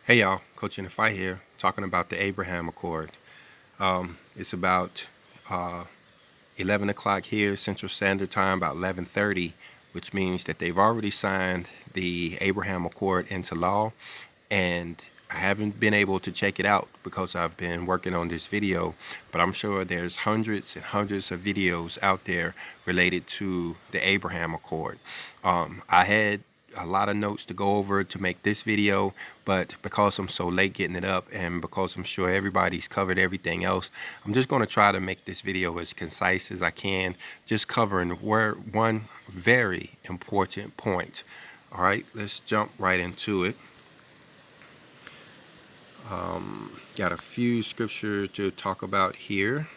Hey y'all, Coach in the Fight here, talking about the Abraham Accord. It's about 11 o'clock here, Central Standard Time, about 11:30, which means that they've already signed the Abraham Accord into law, and I haven't been able to check it out because I've been working on this video, but I'm sure there's hundreds and hundreds of videos out there related to the Abraham Accord. I had a lot of notes to go over to make this video, but because I'm so late getting it up and because I'm sure everybody's covered everything else, I'm just going to try to make this video as concise as I can, just covering one very important point. All right, let's jump right into it. Got a few scriptures to talk about here.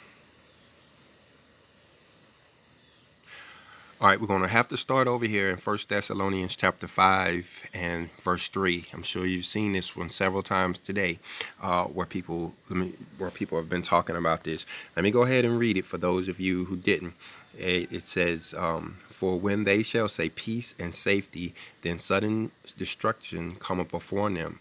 All right, we're going to have to start over here in 1 Thessalonians chapter 5 and verse 3. I'm sure you've seen this one several times today, where people have been talking about this. Let me go ahead and read it for those of you who didn't. It says, "For when they shall say peace and safety, then sudden destruction cometh upon them,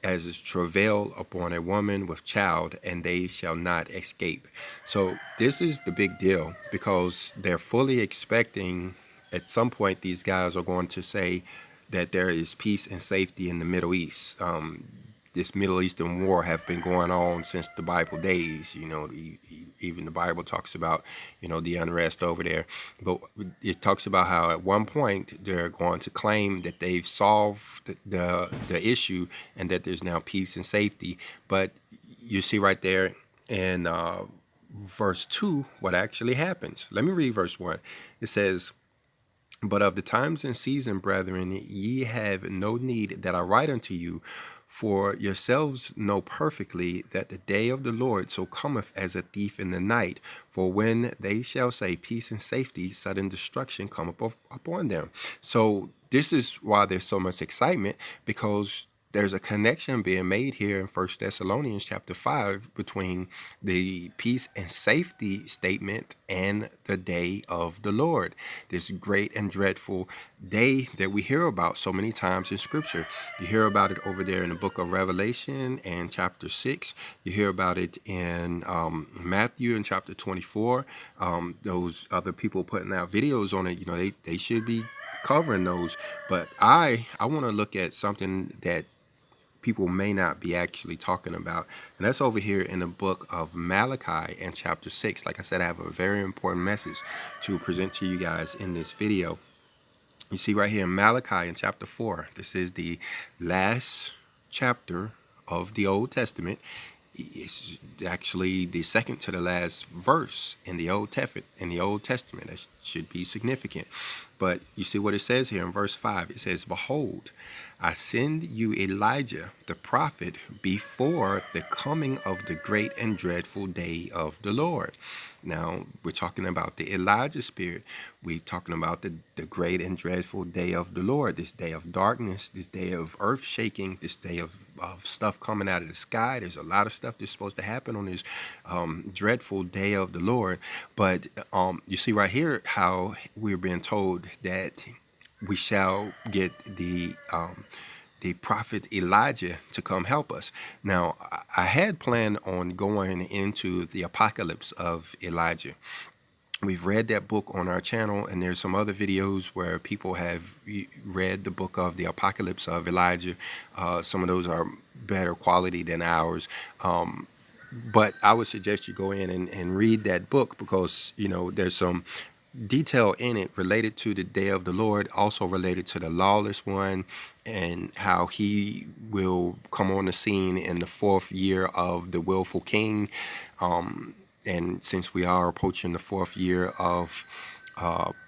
as is travail upon a woman with child, and they shall not escape." So this is the big deal because they're fully expecting at some point these guys are going to say that there is peace and safety in the Middle East. This Middle Eastern war have been going on since the Bible days. Even the Bible talks about, the unrest over there. But it talks about how at one point they're going to claim that they've solved the issue and that there's now peace and safety. But you see right there in verse 2 what actually happens. Let me read verse 1. It says, "But of the times and season, brethren, ye have no need that I write unto you, for yourselves know perfectly that the day of the Lord so cometh as a thief in the night. For when they shall say peace and safety, sudden destruction cometh upon them." So this is why there's so much excitement, because there's a connection being made here in 1 Thessalonians chapter 5 between the peace and safety statement and the day of the Lord, this great and dreadful day that we hear about so many times in Scripture. You hear about it over there in the book of Revelation and chapter 6. You hear about it in Matthew in chapter 24. Those other people putting out videos on it, they should be covering those. But I want to look at something that people may not be actually talking about. And that's over here in the book of Malachi and chapter 6. Like I said, I have a very important message to present to you guys in this video. You see right here in Malachi in chapter 4, this is the last chapter of the Old Testament. It's actually the second to the last verse in the Old Testament. That should be significant. But you see what it says here in verse 5. It says, "Behold, I send you Elijah the prophet before the coming of the great and dreadful day of the Lord." Now, we're talking about the Elijah spirit. We're talking about the great and dreadful day of the Lord, this day of darkness, this day of earth shaking, this day of stuff coming out of the sky. There's a lot of stuff that's supposed to happen on this dreadful day of the Lord. But you see right here how we're being told that we shall get the prophet Elijah to come help us. Now, I had planned on going into the apocalypse of Elijah. We've read that book on our channel, and there's some other videos where people have read the book of the apocalypse of Elijah. Some of those are better quality than ours. But I would suggest you go in and read that book because, there's some detail in it related to the day of the Lord, also related to the lawless one, and how he will come on the scene in the 4th year of the willful king. And since we are approaching the 4th year of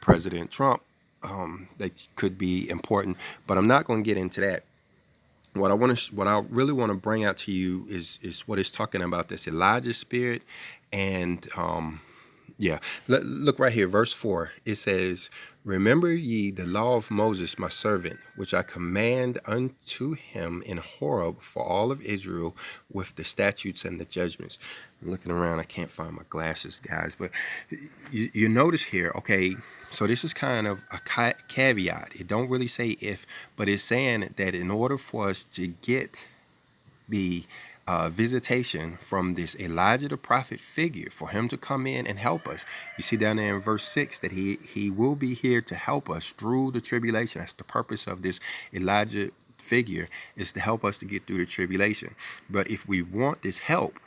President Trump, that could be important. But I'm not going to get into that. What I really want to bring out to you is what it's talking about, this Elijah spirit. And look right here, verse 4. It says, "Remember ye the law of Moses my servant, which I command unto him in Horeb for all of Israel, with the statutes and the judgments." I'm looking around, I can't find my glasses, guys, but you notice here, okay, so this is kind of a caveat. It don't really say if, but it's saying that in order for us to get the visitation from this Elijah the prophet figure for him to come in and help us. You see down there in verse 6 that he will be here to help us through the tribulation. That's the purpose of this Elijah figure, is to help us to get through the tribulation. But if we want this help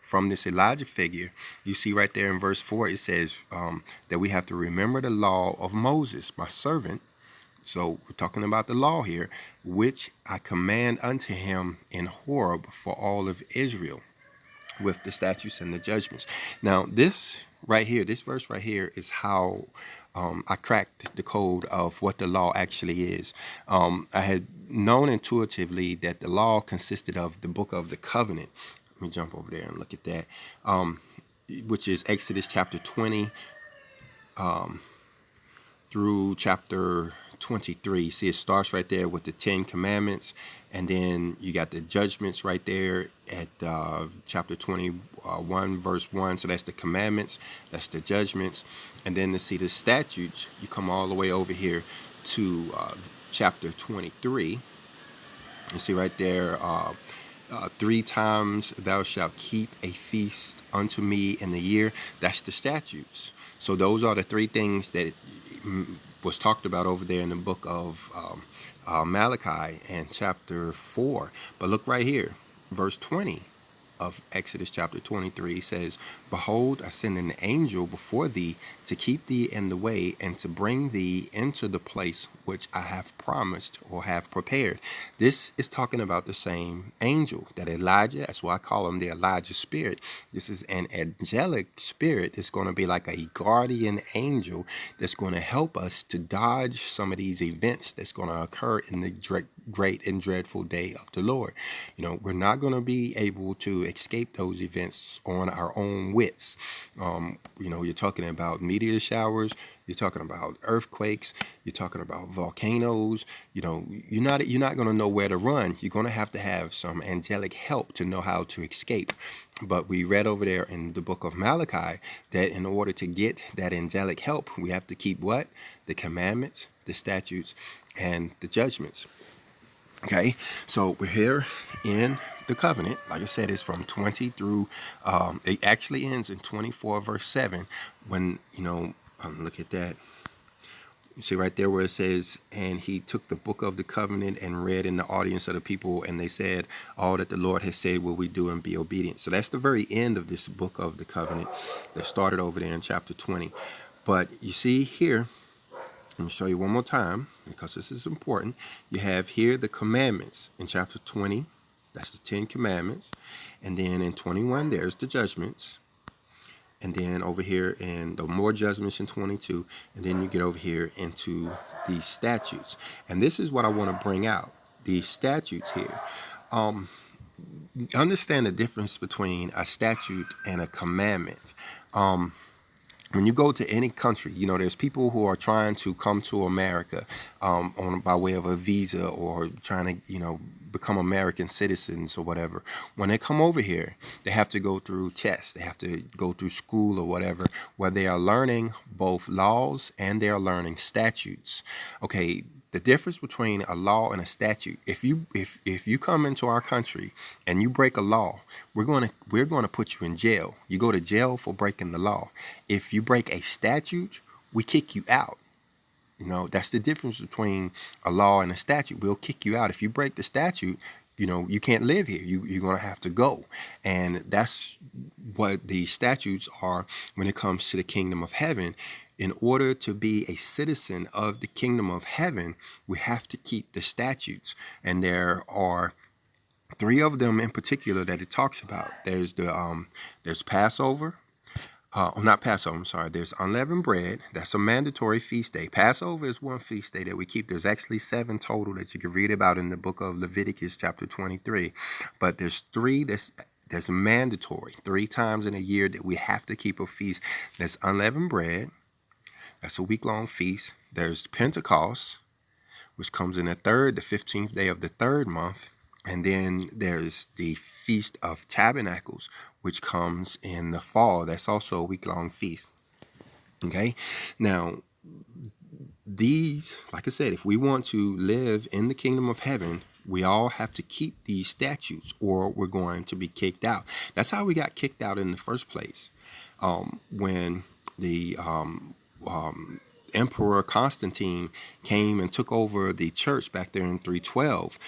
from this Elijah figure, you see right there in verse 4, it says that we have to remember the law of Moses, my servant. So we're talking about the law here, which I command unto him in Horeb for all of Israel, with the statutes and the judgments. Now, this verse right here is how I cracked the code of what the law actually is. I had known intuitively that the law consisted of the book of the covenant. Let me jump over there and look at that, which is Exodus chapter 20 through chapter 23. See, it starts right there with the 10 commandments, and then you got the judgments right there at chapter 21, verse 1. So that's the commandments, that's the judgments. And then to see the statutes, you come all the way over here to chapter 23. You see right there, 3 times thou shalt keep a feast unto me in the year. That's the statutes. So those are the 3 things that was talked about over there in the book of Malachi and chapter 4. But look right here, verse 20 of Exodus chapter 23 says, Behold, I send an angel before thee to keep thee in the way and to bring thee into the place which I have promised or have prepared. This is talking about the same angel that Elijah, that's why I call him the Elijah spirit. This is an angelic spirit. It's going to be like a guardian angel that's going to help us to dodge some of these events that's going to occur in the great and dreadful day of the Lord. You know, we're not going to be able to escape those events on our own wits. You know, you're talking about meteor showers, you're talking about earthquakes, you're talking about volcanoes. You know, you're not going to know where to run. You're going to have some angelic help to know how to escape. But we read over there in the book of Malachi that in order to get that angelic help, we have to keep what? The commandments, the statutes, and the judgments. Okay, so we're here in the covenant. Like I said, it's from 20 through, it actually ends in 24 verse 7. When, you know, look at that. You see right there where it says, and he took the book of the covenant and read in the audience of the people, and they said, all that the Lord has said will we do and be obedient. So that's the very end of this book of the covenant that started over there in chapter 20. But you see here, let me show you one more time because this is important. You have here the commandments in chapter 20. That's the 10 commandments. And then in 21, there's the judgments. And then over here in the more judgments in 22. And then you get over here into the statutes. And this is what I want to bring out. These statutes here. Understand the difference between a statute and a commandment. When you go to any country, you know, there's people who are trying to come to America by way of a visa or trying to, you know, become American citizens or whatever. When they come over here, they have to go through tests. They have to go through school or whatever, where they are learning both laws and they are learning statutes. Okay, the difference between a law and a statute. If you come into our country and you break a law, we're going to put you in jail. You go to jail for breaking the law. If you break a statute, we kick you out. You know, that's the difference between a law and a statute. We'll kick you out. If you break the statute, you know, you can't live here. You're going to have to go. And that's what the statutes are when it comes to the kingdom of heaven. In order to be a citizen of the kingdom of heaven, we have to keep the statutes. And there are 3 of them in particular that it talks about. There's Passover. Not Passover, I'm sorry. There's unleavened bread. That's a mandatory feast day. Passover is one feast day that we keep. There's actually 7 total that you can read about in the book of Leviticus chapter 23. But there's 3 there's mandatory 3 times in a year that we have to keep a feast. There's unleavened bread. That's a week-long feast. There's Pentecost, which comes in the 15th day of the 3rd month. And then there's the Feast of Tabernacles, which comes in the fall. That's also a week-long feast. Okay? Now, these, like I said, if we want to live in the kingdom of heaven, We all have to keep these statutes or we're going to be kicked out. That's how we got kicked out in the first place. When the Emperor Constantine came and took over the church back there in 312.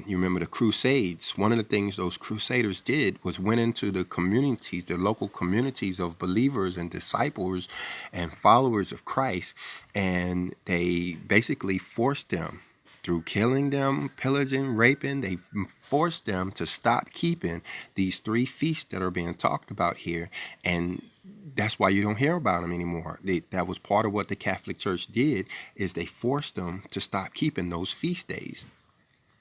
You remember the Crusades. One of the things those crusaders did was went into the communities, the local communities of believers and disciples and followers of Christ, and they basically forced them through killing them, pillaging, raping. They forced them to stop keeping these 3 feasts that are being talked about here, and that's why you don't hear about them anymore. That was part of what the Catholic Church did, is they forced them to stop keeping those feast days.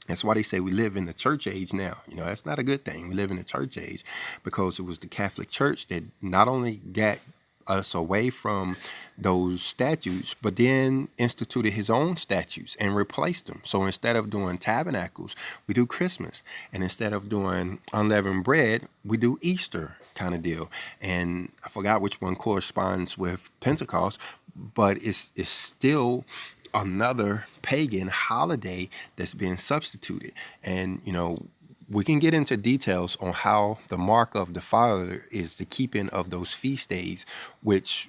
That's why they say we live in the church age now. That's not a good thing. We live in the church age because it was the Catholic Church that not only got us away from those statutes, but then instituted his own statutes and replaced them. So instead of doing tabernacles, we do Christmas. And instead of doing unleavened bread, we do Easter kind of deal. And I forgot which one corresponds with Pentecost, but it's still another pagan holiday that's being substituted. And, we can get into details on how the mark of the Father is the keeping of those feast days, which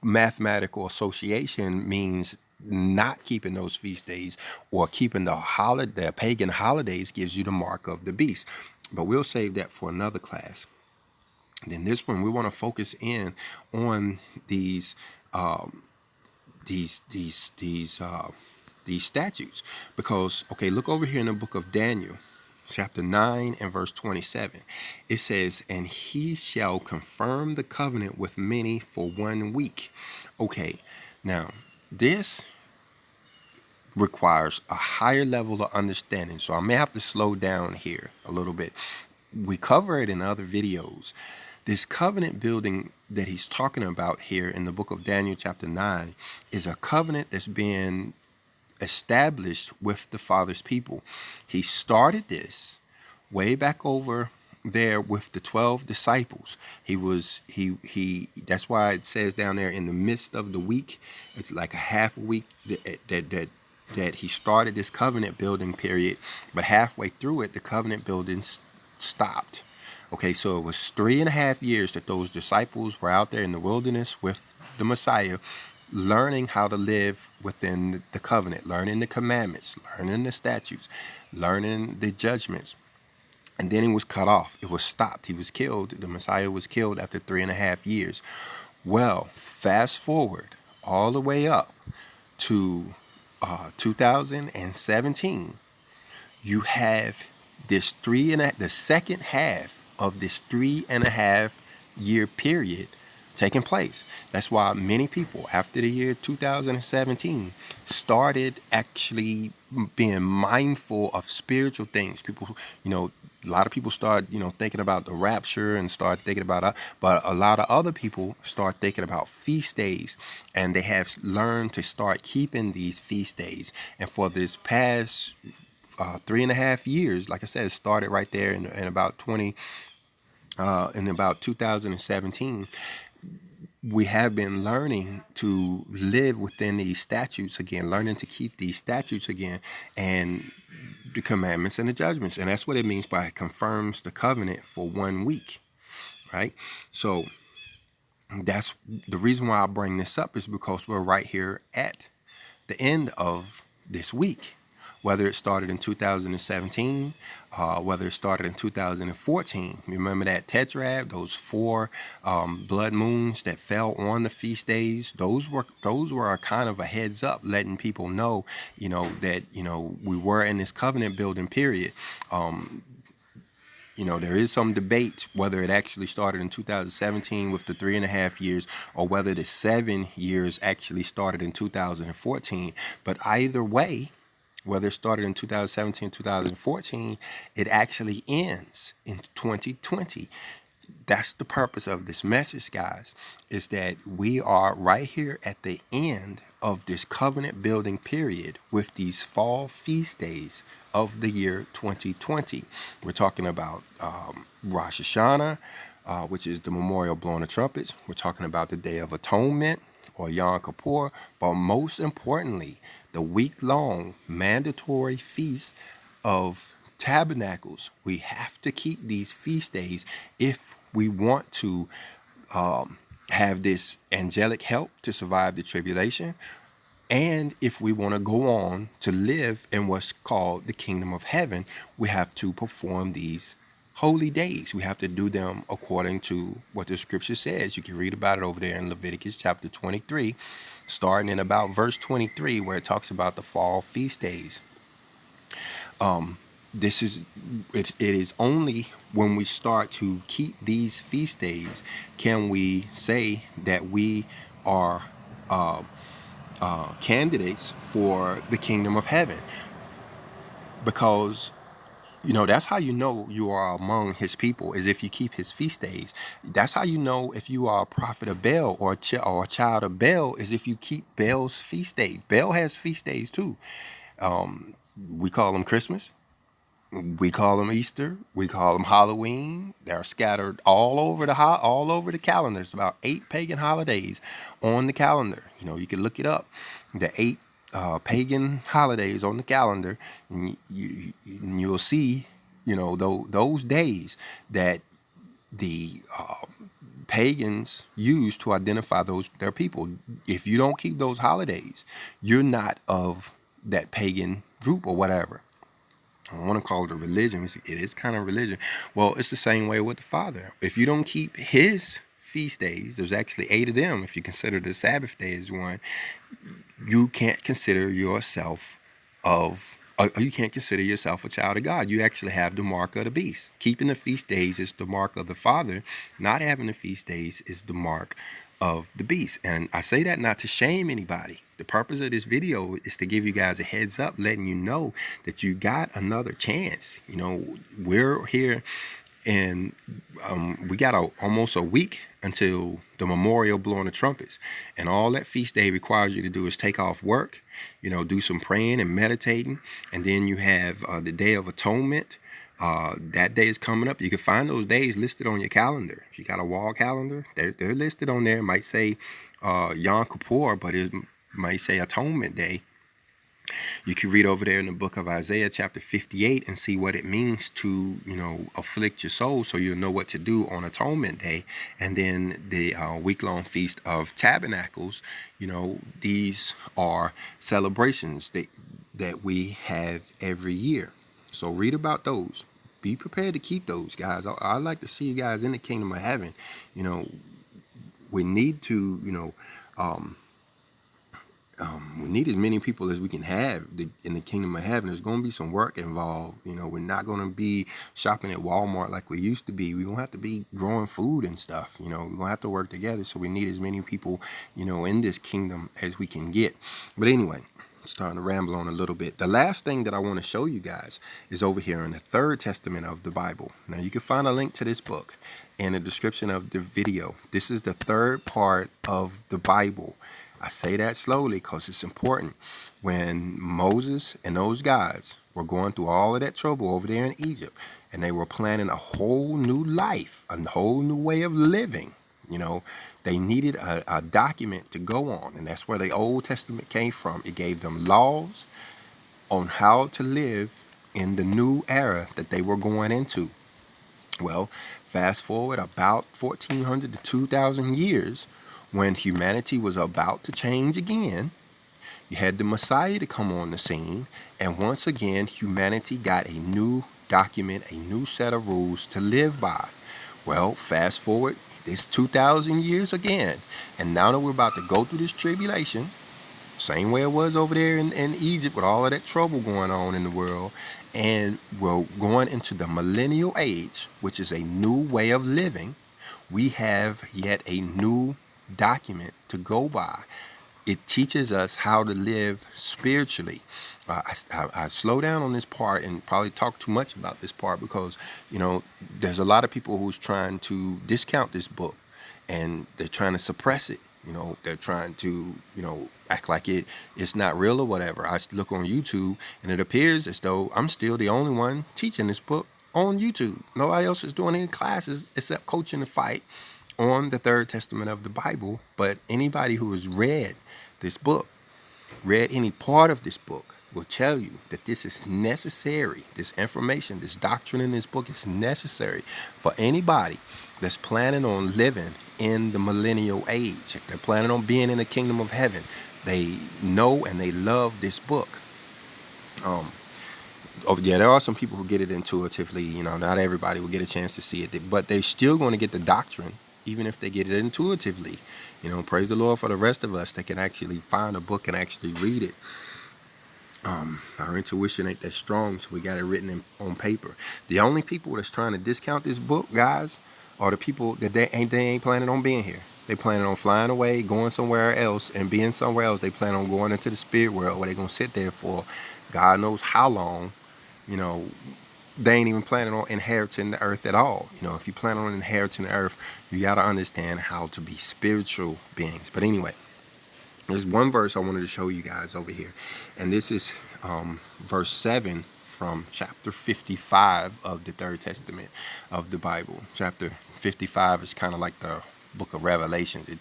mathematical association means not keeping those feast days or keeping the pagan holidays gives you the mark of the beast. But we'll save that for another class. Then this one, we want to focus in on these statutes, because look over here in the book of Daniel, chapter 9 and verse 27. It says, "And he shall confirm the covenant with many for 1 week." Now this requires a higher level of understanding, so I may have to slow down here a little bit. We cover it in other videos. This covenant building that he's talking about here in the book of Daniel chapter 9 is a covenant that's being established with the Father's people. He started this way back over there with the 12 disciples. That's why it says down there in the midst of the week, it's like a half a week that he started this covenant building period, but halfway through it, the covenant building stopped. So it was 3.5 years that those disciples were out there in the wilderness with the Messiah, learning how to live within the covenant, learning the commandments, learning the statutes, learning the judgments. And then he was cut off. It was stopped. He was killed. The Messiah was killed after 3.5 years. Well, fast forward all the way up to 2017. You have the second half of this 3.5 year period taking place. That's why many people after the year 2017 started actually being mindful of spiritual things. People, a lot of people start, thinking about the rapture and start thinking about, but a lot of other people start thinking about feast days, and they have learned to start keeping these feast days. And for this past 3.5 years, like I said, it started right there in about 2017. We have been learning to live within these statutes again, learning to keep these statutes again, and the commandments and the judgments. And that's what it means by it confirms the covenant for 1 week, right? So that's the reason why I bring this up, is because we're right here at the end of this week. Whether it started in 2017, whether it started in 2014. Remember that tetrad, those 4 blood moons that fell on the feast days? Those were a kind of a heads up, letting people know, that, we were in this covenant building period. There is some debate whether it actually started in 2017 with the 3.5 years, or whether the 7 years actually started in 2014. But either way, whether it started in 2017, 2014, it actually ends in 2020. That's the purpose of this message, guys, is that we are right here at the end of this covenant building period with these fall feast days of the year 2020. We're talking about Rosh Hashanah, which is the memorial blowing the trumpets. We're talking about the Day of Atonement, or Yom Kippur, but most importantly, the week-long mandatory feast of Tabernacles. We have to keep these feast days if we want to have this angelic help to survive the tribulation, and if we want to go on to live in what's called the kingdom of heaven. We have to perform these holy days. We have to do them according to what the scripture says. You can read about it over there in Leviticus chapter 23, starting in about verse 23, where it talks about the fall feast days. This is it is only when we start to keep these feast days can we say that we are candidates for the kingdom of heaven, because that's how you know you are among his people, is if you keep his feast days. That's how you know if you are a prophet of Baal or a child of Baal, is if you keep Baal's feast days. Baal has feast days too. We call them Christmas. We call them Easter. We call them Halloween. They're scattered all over the calendar. There's about 8 pagan holidays on the calendar. You can look it up. The 8 pagan holidays on the calendar, and you'll see, those days that the pagans use to identify their people. If you don't keep those holidays, you're not of that pagan group or whatever. I don't want to call it a religion. It is kind of religion. Well, it's the same way with the Father. If you don't keep his feast days, there's actually 8 of them. If you consider the Sabbath day as one, you can't consider yourself you can't consider yourself a child of God. You actually have the mark of the beast. Keeping the feast days is the mark of the Father. Not having the feast days is the mark of the beast. And I say that not to shame anybody. The purpose of this video is to give you guys a heads up, letting you know that you got another chance. We're here, and we got almost a week until the memorial blowing the trumpets. And all that feast day requires you to do is take off work, do some praying and meditating. And then you have the Day of Atonement. That day is coming up. You can find those days listed on your calendar. If you got a wall calendar, they're listed on there. It might say Yom Kippur, but it might say Atonement Day. You can read over there in the book of Isaiah chapter 58 and see what it means to, afflict your soul, so you'll know what to do on Atonement Day. And then the week-long Feast of Tabernacles, these are celebrations that we have every year. So read about those. Be prepared to keep those, guys. I'd like to see you guys in the kingdom of heaven. We need to, we need as many people as we can have in the kingdom of heaven. There's going to be some work involved. We're not going to be shopping at Walmart like we used to be. We're going to have to be growing food and stuff. We're going to have to work together. So we need as many people, in this kingdom as we can get. But anyway, starting to ramble on a little bit. The last thing that I want to show you guys is over here in the Third Testament of the Bible. Now, you can find a link to this book in the description of the video. This is the third part of the Bible. I say that slowly because it's important. When Moses and those guys were going through all of that trouble over there in Egypt, and they were planning a whole new life, a whole new way of living, they needed a document to go on. And that's where the Old Testament came from. It gave them laws on how to live in the new era that they were going into. Well, fast forward about 1400 to 2000 years, when humanity was about to change again, you had the Messiah to come on the scene, and once again, humanity got a new document, a new set of rules to live by. Well, fast forward this 2,000 years again, and now that we're about to go through this tribulation, same way it was over there in Egypt with all of that trouble going on in the world, and we're going into the millennial age, which is a new way of living. We have yet a new document to go by. It teaches us how to live spiritually. I slow down on this part and probably talk too much about this part because, there's a lot of people who's trying to discount this book, and they're trying to suppress it. They're trying to, act like it's not real or whatever. I look on YouTube, and it appears as though I'm still the only one teaching this book on YouTube. Nobody else is doing any classes except coaching the fight on the Third Testament of the Bible. But anybody who has read this book, read any part of this book, will tell you that this is necessary. This information, this doctrine in this book is necessary for anybody that's planning on living in the millennial age. If they're planning on being in the kingdom of heaven, they know and they love this book. Yeah, there are some people who get it intuitively. Not everybody will get a chance to see it, but they're still going to get the doctrine, even if they get it intuitively. Praise the Lord for the rest of us that can actually find a book and actually read it. Our intuition ain't that strong, so we got it written on paper. The only people that's trying to discount this book, guys, are the people that they ain't planning on being here. They planning on flying away, going somewhere else, and being somewhere else. They plan on going into the spirit world where they're going to sit there for God knows how long. They ain't even planning on inheriting the earth at all. If you plan on inheriting the earth, you got to understand how to be spiritual beings. But anyway, there's one verse I wanted to show you guys over here. And this is verse 7 from chapter 55 of the Third Testament of the Bible. Chapter 55 is kind of like the book of Revelation. It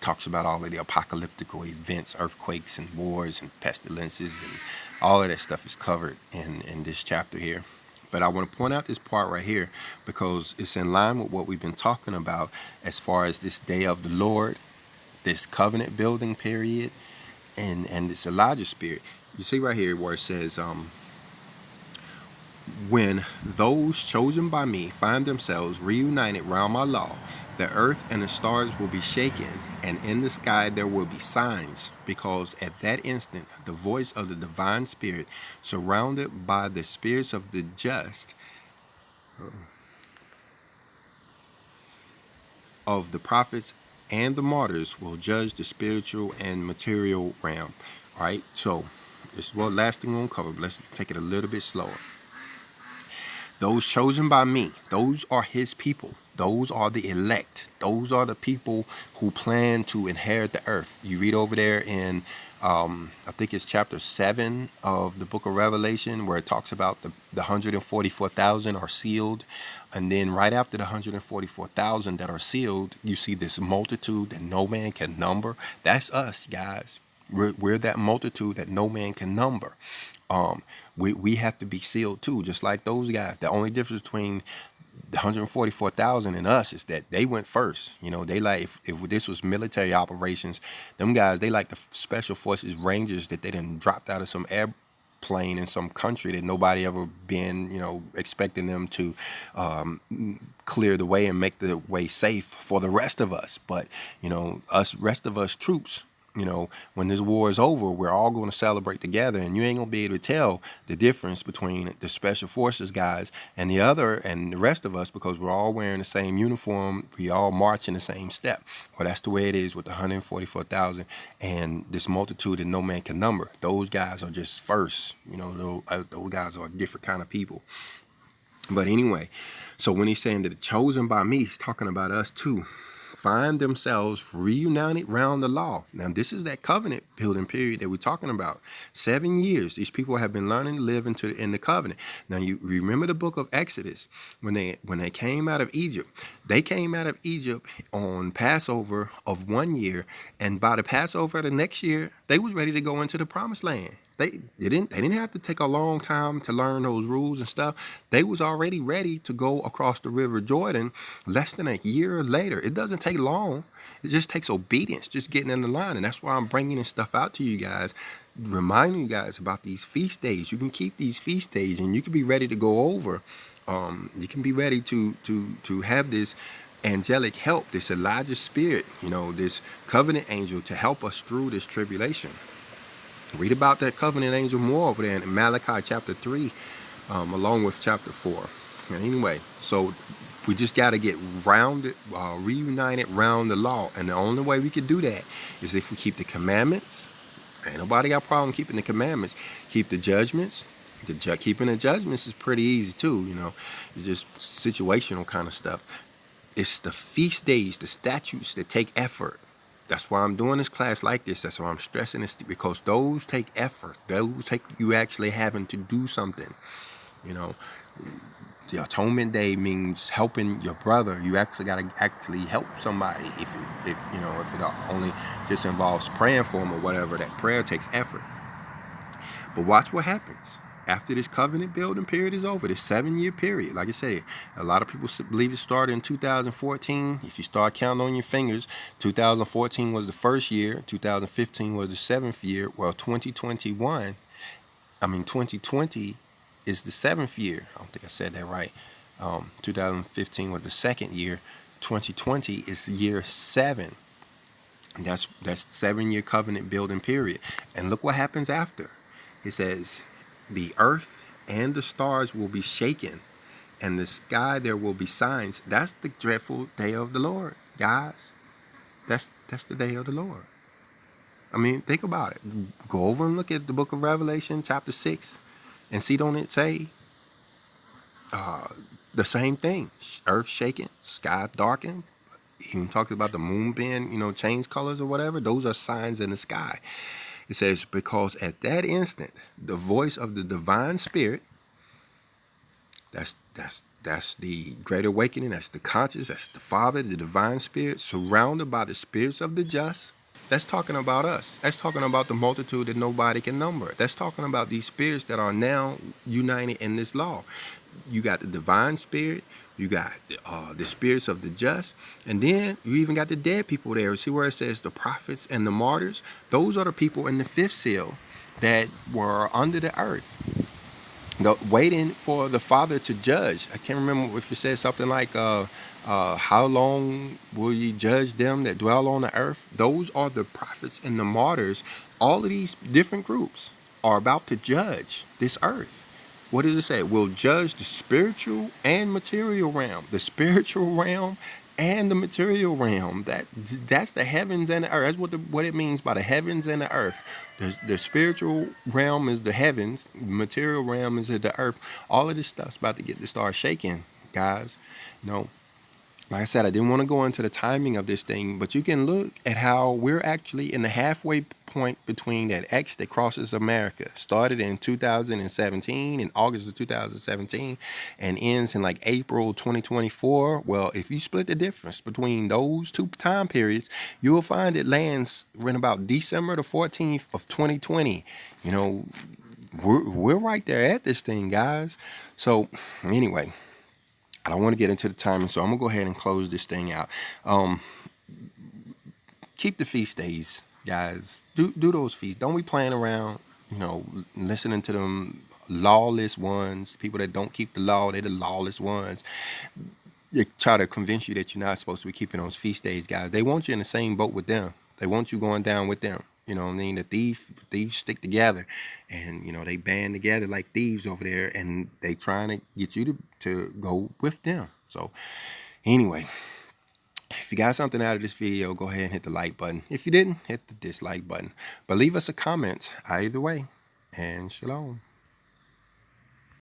talks about all of the apocalyptical events, earthquakes and wars and pestilences, and all of that stuff is covered in this chapter here. But I want to point out this part right here because it's in line with what we've been talking about as far as this day of the Lord, this covenant building period, and this Elijah spirit. You see right here where it says, when those chosen by me find themselves reunited round my law, the earth and the stars will be shaken, and in the sky there will be signs, because at that instant the voice of the divine spirit, surrounded by the spirits of the just, of the prophets and the martyrs, will judge the spiritual and material realm. All right, so this is what last thing we'll cover, but let's take it a little bit slower. Those chosen by me, those are his people. Those are the elect. Those are the people who plan to inherit the earth. You read over there in, I think it's chapter 7 of the book of Revelation, where it talks about the 144,000 are sealed. And then right after the 144,000 that are sealed, you see this multitude that no man can number. That's us, guys. We're that multitude that no man can number. We have to be sealed too, just like those guys. The only difference between the 144,000 and us is that they went first. They like, if this was military operations, them guys, they like the special forces rangers that they done dropped out of some airplane in some country that nobody ever been, expecting them to clear the way and make the way safe for the rest of us. But, rest of us troops, when this war is over, we're all going to celebrate together, and you ain't going to be able to tell the difference between the special forces guys and the rest of us, because we're all wearing the same uniform. We all march in the same step. Well, that's the way it is with the 144,000 and this multitude that no man can number. Those guys are just first. Those guys are a different kind of people. But anyway, so when he's saying that the chosen by me, he's talking about us too. Find themselves reunited round the law. Now, this is that covenant building period that we're talking about. 7 years, these people have been learning to live in the covenant. Now, you remember the book of Exodus when they came out of Egypt. They came out of Egypt on Passover of 1 year, and by the Passover of the next year, they was ready to go into the promised land. They didn't have to take a long time to learn those rules and stuff. They was already ready to go across the river Jordan less than a year later. It doesn't take long. It just takes obedience, just getting in the line. And that's why I'm bringing this stuff out to you guys, reminding you guys about these feast days. You can keep these feast days, and you can be ready to go over. You can be ready to have this angelic help, this Elijah spirit, this covenant angel to help us through this tribulation. Read about that covenant angel more over there in Malachi chapter 3, along with chapter 4. And anyway, so we just got to get reunited round the law. And the only way we can do that is if we keep the commandments. Ain't nobody got a problem keeping the commandments. Keep the judgments. Keeping the judgments is pretty easy too, It's just situational kind of stuff. It's the feast days, the statutes that take effort. That's why I'm doing this class like this. That's why I'm stressing this, because those take effort. Those take you actually having to do something. The Atonement Day means helping your brother. You actually got to actually help somebody. If it only just involves praying for them or whatever, that prayer takes effort. But watch what happens. After this covenant building period is over, this 7-year period, like I say, a lot of people believe it started in 2014. If you start counting on your fingers, 2014 was the first year, 2015 was the 7th year. Well, 2020 is the 7th year. I don't think I said that right. 2015 was the 2nd year. 2020 is year 7. That's 7-year covenant building period. And look what happens after. It says, the earth and the stars will be shaken, and the sky there will be signs. That's the dreadful day of the Lord, guys. That's the day of the Lord. I mean, think about it. Go over and look at the book of Revelation, chapter 6, and see, don't it say the same thing? Earth shaken, sky darkened. He talks about the moon being, change colors or whatever. Those are signs in the sky. It says, because at that instant, the voice of the divine spirit, that's the great awakening, that's the conscious, that's the Father, the divine spirit, surrounded by the spirits of the just. That's talking about us. That's talking about the multitude that nobody can number. That's talking about these spirits that are now united in this law. You got the divine spirit, you got the spirits of the just, and then you even got the dead people there. See where it says the prophets and the martyrs? Those are the people in the 5th seal that were under the earth, waiting for the Father to judge. I can't remember if it says something like, how long will ye judge them that dwell on the earth? Those are the prophets and the martyrs. All of these different groups are about to judge this earth. What does it say? We'll judge the spiritual and material realm. The spiritual realm and the material realm. That's the heavens and the earth. That's what it means by the heavens and the earth. The spiritual realm is the heavens. The material realm is the earth. All of this stuff's about to start shaking, guys. Like I said, I didn't want to go into the timing of this thing, but you can look at how we're actually in the halfway point between that X that crosses America. Started in 2017, in August of 2017, and ends in like April 2024. Well, if you split the difference between those two time periods, you will find it lands in about December the 14th of 2020. We're right there at this thing, guys. So anyway, I don't want to get into the timing, so I'm going to go ahead and close this thing out. Keep the feast days, guys. Do those feasts. Don't be playing around, listening to them lawless ones, people that don't keep the law. They're the lawless ones. They try to convince you that you're not supposed to be keeping those feast days, guys. They want you in the same boat with them. They want you going down with them. You know what I mean? The thieves stick together, and they band together like thieves over there, and they trying to get you to go with them. So anyway, if you got something out of this video, go ahead and hit the like button. If you didn't, hit the dislike button. But leave us a comment either way. And shalom.